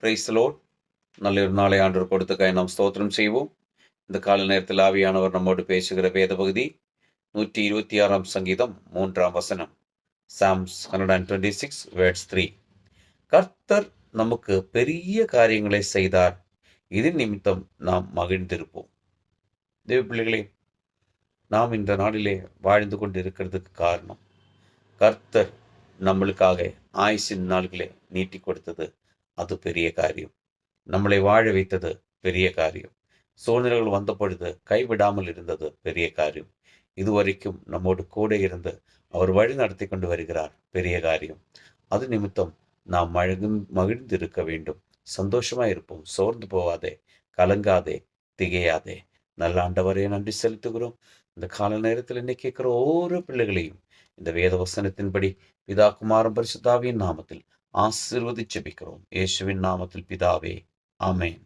Praise the Lord. நல்ல ஒரு நாளை ஆண்டவர் கொடுத்தக்காய் நாம் ஸ்தோத்திரம் செய்வோம். இந்த கால நேரத்தில் ஆவியானவர் நம்மோடு பேசுகிற வேத பகுதி 126 சங்கீதம் 3 Psalms 126 verse 3. கர்த்தர் நமக்கு பெரிய காரியங்களை செய்தார், இது நிமித்தம் நாம் மகிழ்ந்திருப்போம். தேவ பிள்ளைகளே, நாம் இந்த நாளிலே வாழ்ந்து கொண்டு இருக்கிறதுக்கு காரணம் கர்த்தர் நம்மளுக்காக ஆயுசின் நாள்களை நீட்டி கொடுத்தது. அது பெரிய காரியம். நம்மளை வாழ வைத்தது பெரிய காரியம். சூழ்நிலைகள் வந்த பொழுது கைவிடாமல் இருந்தது பெரிய காரியம். இதுவரைக்கும் நம்மோடு கூட இருந்து அவர் வழி நடத்தி கொண்டு வருகிறார், பெரிய காரியம். அது நிமித்தம் நாம் மகிழ்ந்திருக்க வேண்டும். சந்தோஷமா இருப்போம். சோர்ந்து போவாதே, கலங்காதே, திகையாதே. நல்ல ஆண்டவரே, நன்றி செலுத்துகிறோம். இந்த கால நேரத்தில் இன்னைக்கு கேட்கிற ஒவ்வொரு பிள்ளைகளையும் இந்த வேத வசனத்தின்படி பிதா குமாரன் பரிசுத்த ஆவியின் நாமத்தில் ஆசீர்வதிச்சு ஜெபிக்கிறோம். இயேசுவின் நாமத்தில் பிதாவே, ஆமென்.